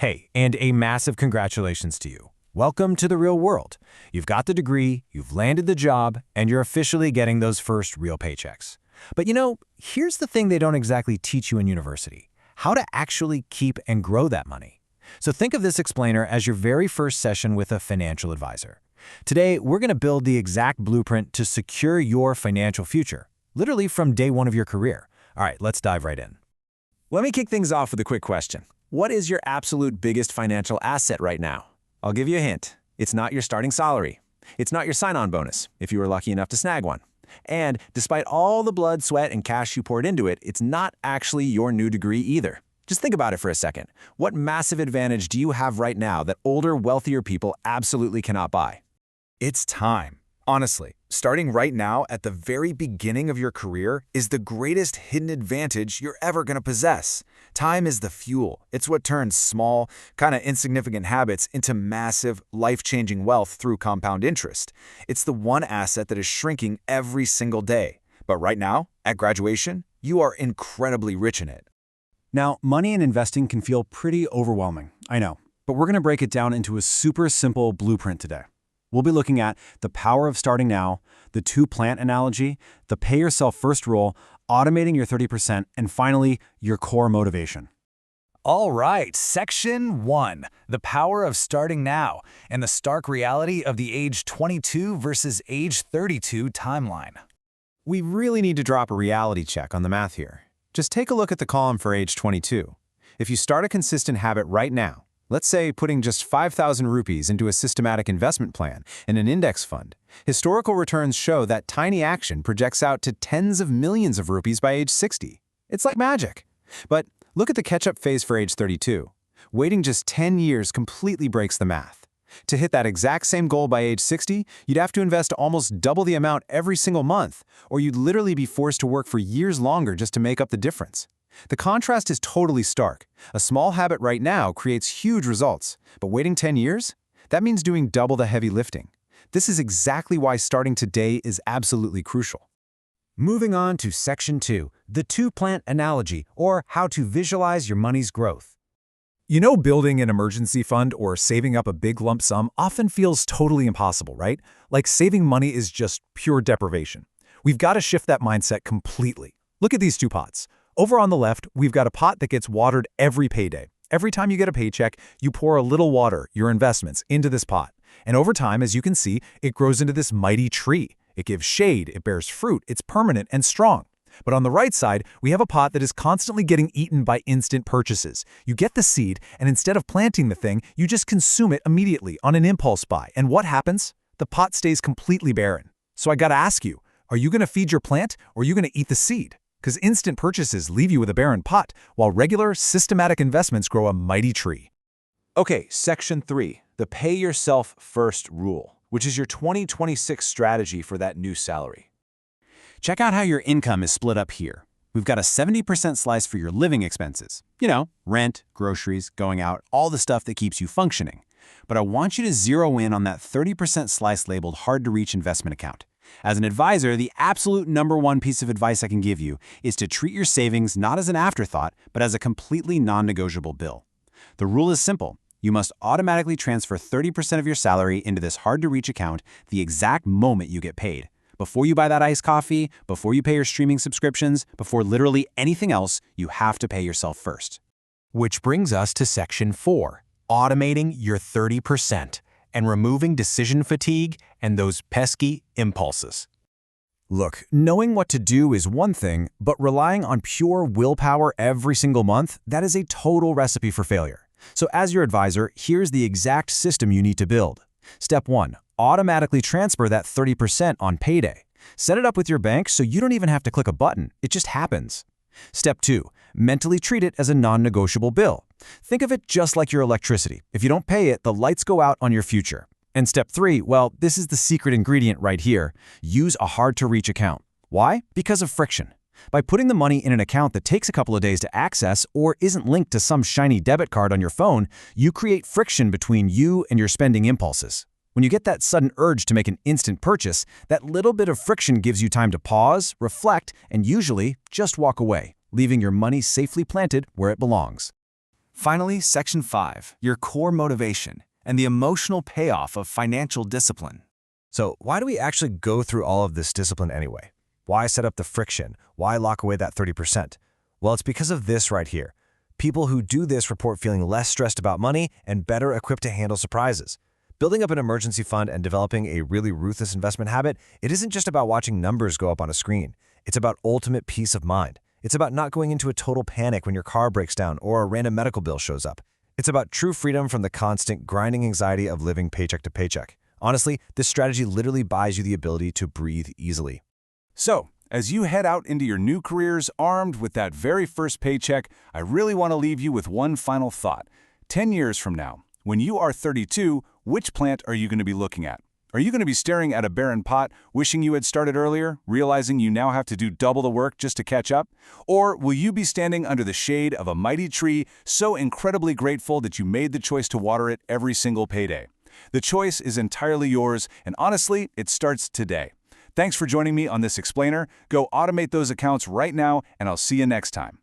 Hey, and a massive congratulations to you. Welcome to the real world. You've got the degree, you've landed the job, and you're officially getting those first real paychecks. But here's the thing they don't exactly teach you in university: how to actually keep and grow that money. So think of this explainer as your very first session with a financial advisor. Today, we're going to build the exact blueprint to secure your financial future, literally from day one of your career. All right, let's dive right in. Let me kick things off with a quick question. What is your absolute biggest financial asset right now? I'll give you a hint. It's not your starting salary. It's not your sign-on bonus, if you were lucky enough to snag one. And despite all the blood, sweat, and cash you poured into it, it's not actually your new degree either. Just think about it for a second. What massive advantage do you have right now that older, wealthier people absolutely cannot buy? It's time. Honestly, starting right now at the very beginning of your career is the greatest hidden advantage you're ever going to possess. Time is the fuel. It's what turns small, kind of insignificant habits into massive, life-changing wealth through compound interest. It's the one asset that is shrinking every single day. But right now, at graduation, you are incredibly rich in it. Now, money and investing can feel pretty overwhelming, I know, but we're going to break it down into a super simple blueprint today. We'll be looking at the power of starting now, the two-plant analogy, the pay-yourself-first rule, automating your 30%, and finally, your core motivation. All right, Section 1, the power of starting now, and the stark reality of the age 22 versus age 32 timeline. We really need to drop a reality check on the math here. Just take a look at the column for age 22. If you start a consistent habit right now, let's say putting just 5,000 rupees into a systematic investment plan in an index fund, historical returns show that tiny action projects out to tens of millions of rupees by age 60. It's like magic. But look at the catch-up phase for age 32. Waiting just 10 years completely breaks the math. To hit that exact same goal by age 60, you'd have to invest almost double the amount every single month, or you'd literally be forced to work for years longer just to make up the difference. The contrast is totally stark. A small habit right now creates huge results, but waiting 10 years? That means doing double the heavy lifting. This is exactly why starting today is absolutely crucial. Moving on to Section 2, the two-plant analogy, or how to visualize your money's growth. Building an emergency fund or saving up a big lump sum often feels totally impossible, right? Like saving money is just pure deprivation. We've got to shift that mindset completely. Look at these two pots. Over on the left, we've got a pot that gets watered every payday. Every time you get a paycheck, you pour a little water, your investments, into this pot. And over time, as you can see, it grows into this mighty tree. It gives shade, it bears fruit, it's permanent and strong. But on the right side, we have a pot that is constantly getting eaten by instant purchases. You get the seed, and instead of planting the thing, you just consume it immediately on an impulse buy. And what happens? The pot stays completely barren. So I gotta ask you, are you gonna feed your plant, or are you gonna eat the seed? Because instant purchases leave you with a barren pot, while regular, systematic investments grow a mighty tree. Okay, Section 3, the pay-yourself-first rule, which is your 2026 strategy for that new salary. Check out how your income is split up here. We've got a 70% slice for your living expenses. Rent, groceries, going out, all the stuff that keeps you functioning. But I want you to zero in on that 30% slice labeled hard-to-reach investment account. As an advisor, the absolute #1 piece of advice I can give you is to treat your savings not as an afterthought, but as a completely non-negotiable bill. The rule is simple. You must automatically transfer 30% of your salary into this hard-to-reach account the exact moment you get paid. Before you buy that iced coffee, before you pay your streaming subscriptions, before literally anything else, you have to pay yourself first. Which brings us to Section 4, automating your 30%. And removing decision fatigue and those pesky impulses. Look, knowing what to do is one thing, but relying on pure willpower every single month, that is a total recipe for failure. So as your advisor, here's the exact system you need to build. Step 1, automatically transfer that 30% on payday. Set it up with your bank so you don't even have to click a button, it just happens. Step 2, mentally treat it as a non-negotiable bill. Think of it just like your electricity. If you don't pay it, the lights go out on your future. And step 3, well, this is the secret ingredient right here. Use a hard-to-reach account. Why? Because of friction. By putting the money in an account that takes a couple of days to access or isn't linked to some shiny debit card on your phone, you create friction between you and your spending impulses. When you get that sudden urge to make an instant purchase, that little bit of friction gives you time to pause, reflect, and usually just walk away, leaving your money safely planted where it belongs. Finally, Section 5, your core motivation and the emotional payoff of financial discipline. So why do we actually go through all of this discipline anyway? Why set up the friction? Why lock away that 30%? Well, it's because of this right here. People who do this report feeling less stressed about money and better equipped to handle surprises. Building up an emergency fund and developing a really ruthless investment habit, it isn't just about watching numbers go up on a screen. It's about ultimate peace of mind. It's about not going into a total panic when your car breaks down or a random medical bill shows up. It's about true freedom from the constant grinding anxiety of living paycheck to paycheck. Honestly, this strategy literally buys you the ability to breathe easily. So, as you head out into your new careers armed with that very first paycheck, I really want to leave you with one final thought. 10 years from now, when you are 32, which plant are you going to be looking at? Are you going to be staring at a barren pot, wishing you had started earlier, realizing you now have to do double the work just to catch up? Or will you be standing under the shade of a mighty tree, so incredibly grateful that you made the choice to water it every single payday? The choice is entirely yours, and honestly, it starts today. Thanks for joining me on this explainer. Go automate those accounts right now, and I'll see you next time.